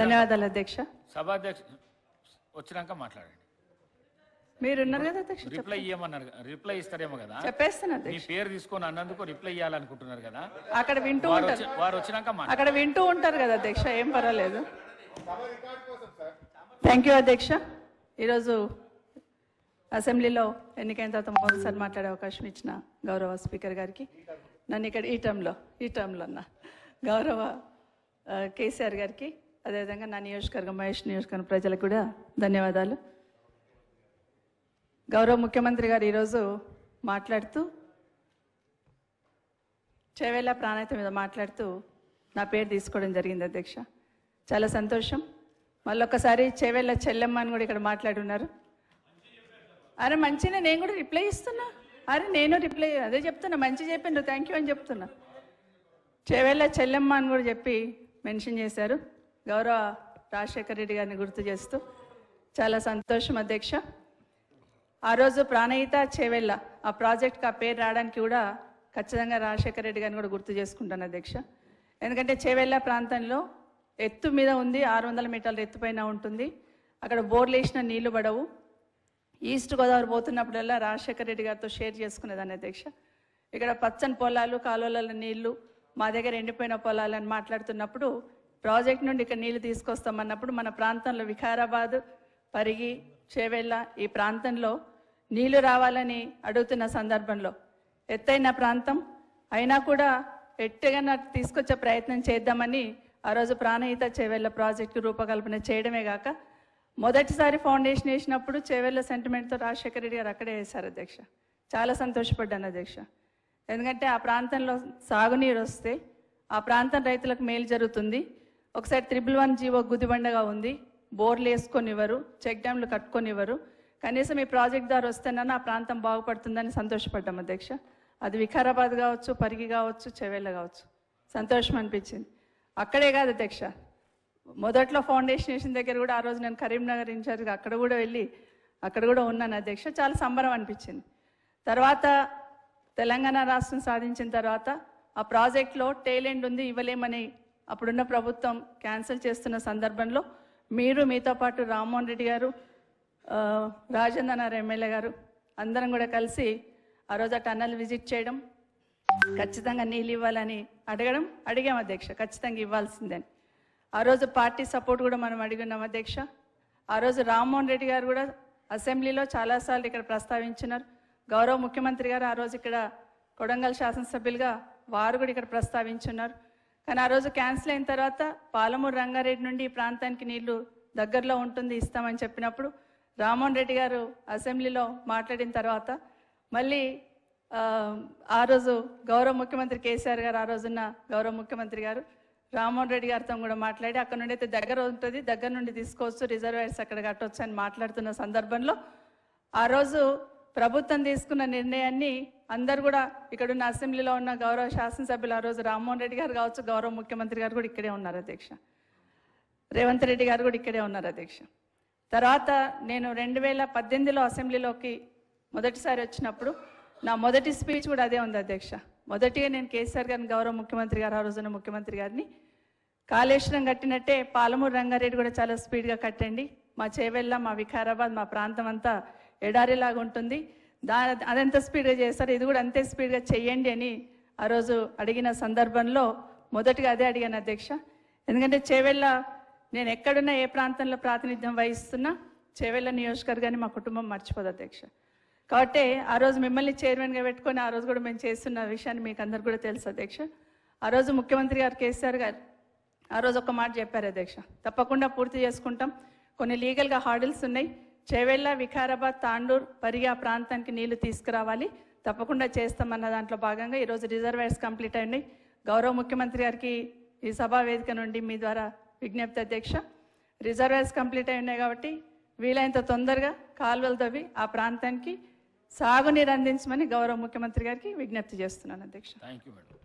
ధన్యవాదాలు అధ్యక్ష. సభాధ్యక్ష వచ్చినాక మాట్లాడండి. మీరు ఉన్నారు కదా అధ్యక్ష, రిప్లై ఇవ్వమన్నారు, రిప్లై ఇస్తారేమో కదా, చెప్పేస్తాను మీ అధ్యక్ష. పేరు తీసుకొని అన్నందుకు రిప్లై ఇవ్వాలనుకుంటున్నారు కదా, అక్కడ వింటూ ఉంటారు, వారు వచ్చినాక అక్కడ వింటూ ఉంటారు కదా అధ్యక్ష, ఏం పర్వాలేదు. థ్యాంక్ యూ అధ్యక్ష. ఈరోజు అసెంబ్లీలో ఎన్నికైన తర్వాత మొదటిసారి మాట్లాడే అవకాశం ఇచ్చిన గౌరవ స్పీకర్ గారికి, నన్ను ఇక్కడ ఈ టర్మ్లో అన్న గౌరవ కేసీఆర్ గారికి, అదేవిధంగా నా నియోజకవర్గం మహేష్ నియోజకవర్గం ప్రజలకు కూడా ధన్యవాదాలు. గౌరవ ముఖ్యమంత్రి గారు ఈరోజు మాట్లాడుతూ చేవేళ్ళ ప్రాణాయత మీద మాట్లాడుతూ నా పేరు తీసుకోవడం జరిగింది అధ్యక్ష. చాలా సంతోషం. మళ్ళొక్కసారి చేవేళ్ళ చెల్లెమ్మ అని కూడా ఇక్కడ మాట్లాడున్నారు. అరే మంచిగా నేను కూడా రిప్లై ఇస్తున్నా, నేను రిప్లై అదే చెప్తున్నా, మంచి చెప్పిండు థ్యాంక్ యూ అని చెప్తున్నా. చేవేళ్ళ చెల్లెమ్మ అని కూడా చెప్పి మెన్షన్ చేశారు. గౌరవ రాజశేఖర రెడ్డి గారిని గుర్తు చేస్తూ చాలా సంతోషం అధ్యక్ష. ఆ రోజు ప్రాణహిత చేవేళ్ళ ఆ ప్రాజెక్ట్కి ఆ పేరు రావడానికి కూడా ఖచ్చితంగా రాజశేఖర రెడ్డి గారిని కూడా గుర్తు చేసుకుంటాను అధ్యక్ష. ఎందుకంటే చేవేళ్ళ ప్రాంతంలో ఎత్తు మీద ఉంది, 600 మీటర్ల ఎత్తుపైన ఉంటుంది. అక్కడ బోర్లు వేసిన నీళ్లు పడవు. ఈస్ట్ గోదావరి పోతున్నప్పుడల్లా రాజశేఖర రెడ్డి గారితో షేర్ చేసుకునేదాన్ని అధ్యక్ష. ఇక్కడ పచ్చని పొలాలు, కాలువల నీళ్లు, మా దగ్గర ఎండిపోయిన పొలాలు అని మాట్లాడుతున్నప్పుడు ప్రాజెక్ట్ నుండి ఇక్కడ నీళ్లు తీసుకొస్తామన్నప్పుడు మన ప్రాంతంలో వికారాబాద్, పరిగి, చేవేళ్ళ ఈ ప్రాంతంలో నీళ్లు రావాలని అడుగుతున్న సందర్భంలో ఎత్తైన ప్రాంతం అయినా కూడా ఎట్టుగా తీసుకొచ్చే ప్రయత్నం చేద్దామని ఆ రోజు ప్రాణహిత చేవేళ్ళ ప్రాజెక్టు రూపకల్పన చేయడమే కాక మొదటిసారి ఫౌండేషన్ వేసినప్పుడు చేవేళ్ళ సెంటిమెంట్తో రాజశేఖర రెడ్డి గారు అక్కడే వేశారు అధ్యక్ష. చాలా సంతోషపడ్డాను అధ్యక్ష. ఎందుకంటే ఆ ప్రాంతంలో సాగునీరు వస్తే ఆ ప్రాంతం రైతులకు మేలు జరుగుతుంది. ఒకసారి 111 జీవో గుదిబండగా ఉంది, బోర్లు వేసుకొనివ్వరు, చెక్ డ్యామ్లు కట్టుకొనివ్వరు. కనీసం ఈ ప్రాజెక్ట్ ద్వారా వస్తేనన్నా ఆ ప్రాంతం బాగుపడుతుందని సంతోషపడ్డాం అధ్యక్ష. అది వికారాబాద్ కావచ్చు, పరిగి కావచ్చు, చేవేళ్ళ కావచ్చు, సంతోషం అనిపించింది. అక్కడే కాదు అధ్యక్ష, మొదట్లో ఫౌండేషన్ వేసిన దగ్గర కూడా ఆ రోజు నేను కరీంనగర్ ఇన్ఛార్జ్గా అక్కడ కూడా వెళ్ళి అక్కడ కూడా ఉన్నాను అధ్యక్ష. చాలా సంబరం అనిపించింది. తర్వాత తెలంగాణ రాష్ట్రం సాధించిన తర్వాత ఆ ప్రాజెక్ట్లో టైలెండ్ ఉంది ఇవ్వలేమని అప్పుడున్న ప్రభుత్వం క్యాన్సిల్ చేస్తున్న సందర్భంలో మీరు, మీతో పాటు రామ్మోహన్ రెడ్డి గారు, రాజేంద్రనాథ్ ఎమ్మెల్యే గారు అందరం కూడా కలిసి ఆ రోజు ఆ టన్నల్ విజిట్ చేయడం, ఖచ్చితంగా నీళ్ళు ఇవ్వాలని అడిగాం అధ్యక్ష, ఖచ్చితంగా ఇవ్వాల్సిందని. ఆ రోజు పార్టీ సపోర్ట్ కూడా మనం అడిగినాం అధ్యక్ష. ఆ రోజు రామ్మోహన్ రెడ్డి గారు కూడా అసెంబ్లీలో చాలాసార్లు ఇక్కడ ప్రస్తావించినారు. గౌరవ ముఖ్యమంత్రి గారు ఆ రోజు ఇక్కడ కొడంగల్ శాసనసభ్యులుగా వారు కూడా ఇక్కడ ప్రస్తావించున్నారు. కానీ ఆ రోజు క్యాన్సిల్ అయిన తర్వాత పాలమూరు రంగారెడ్డి నుండి ఈ ప్రాంతానికి నీళ్లు దగ్గరలో ఉంటుంది ఇస్తామని చెప్పినప్పుడు రామ్మోహన్ రెడ్డి గారు అసెంబ్లీలో మాట్లాడిన తర్వాత మళ్ళీ ఆ రోజు గౌరవ ముఖ్యమంత్రి కేసీఆర్ గారు, ఆ రోజున్న గౌరవ ముఖ్యమంత్రి గారు రామ్మోహన్ రెడ్డి గారితో కూడా మాట్లాడి అక్కడ నుండి అయితే దగ్గర ఉంటుంది, దగ్గర నుండి తీసుకోవచ్చు, రిజర్వాయర్స్ అక్కడ కట్టవచ్చు అని మాట్లాడుతున్న సందర్భంలో ఆ రోజు ప్రభుత్వం తీసుకున్న నిర్ణయాన్ని అందరు కూడా ఇక్కడున్న అసెంబ్లీలో ఉన్న గౌరవ శాసనసభ్యులు ఆ రోజు రామ్మోహన్ రెడ్డి గారు కావచ్చు, గౌరవ ముఖ్యమంత్రి గారు కూడా ఇక్కడే ఉన్నారు అధ్యక్ష, రేవంత్ రెడ్డి గారు కూడా ఇక్కడే ఉన్నారు అధ్యక్ష. తర్వాత నేను 2018లో అసెంబ్లీలోకి మొదటిసారి వచ్చినప్పుడు నా మొదటి స్పీచ్ కూడా అదే ఉంది అధ్యక్ష. మొదటిగా నేను కేసీఆర్ గారిని, గౌరవ ముఖ్యమంత్రి గారు, ఆ రోజున ముఖ్యమంత్రి గారిని, కాళేశ్వరం కట్టినట్టే పాలమూరు రంగారెడ్డి కూడా చాలా స్పీడ్గా కట్టండి, మా చేవెళ్ళ, మా వికారాబాద్, మా ప్రాంతం అంతా ఎడారిలాగా ఉంటుంది, అదెంత స్పీడ్గా చేస్తారు, ఇది కూడా అంతే స్పీడ్గా చెయ్యండి అని ఆ రోజు అడిగిన సందర్భంలో మొదటిగా అదే అడిగాను అధ్యక్ష. ఎందుకంటే చేవెళ్ళ నేను ఎక్కడున్నా, ఏ ప్రాంతంలో ప్రాతినిధ్యం వహిస్తున్నా చేవెళ్ళ నియోజకవర్గాన్ని మా కుటుంబం మర్చిపోదు అధ్యక్ష. కాబట్టి ఆ రోజు మిమ్మల్ని చైర్మన్గా పెట్టుకొని ఆ రోజు కూడా మేము చేస్తున్న విషయాన్ని మీకు అందరు కూడా తెలుసు అధ్యక్ష. ఆ రోజు ముఖ్యమంత్రి గారు కేసీఆర్ గారు ఆ రోజు ఒక మాట చెప్పారు అధ్యక్ష, తప్పకుండా పూర్తి చేసుకుంటాం, కొన్ని లీగల్గా హార్డిల్స్ ఉన్నాయి, చేవెళ్ళ, వికారాబాద్, తాండూర్, పరిగి ఆ ప్రాంతానికి నీళ్లు తీసుకురావాలి, తప్పకుండా చేస్తామన్న దాంట్లో భాగంగా ఈరోజు రిజర్వాయర్స్ కంప్లీట్ అయినాయి. గౌరవ ముఖ్యమంత్రి గారికి ఈ సభా వేదిక నుండి మీ ద్వారా విజ్ఞప్తి అధ్యక్ష, రిజర్వాయర్స్ కంప్లీట్ అయి ఉన్నాయి కాబట్టి వీలైనంత తొందరగా కాలువలు తవ్వి ఆ ప్రాంతానికి సాగునీరు అందించమని గౌరవ ముఖ్యమంత్రి గారికి విజ్ఞప్తి చేస్తున్నాను అధ్యక్ష. Thank you madam.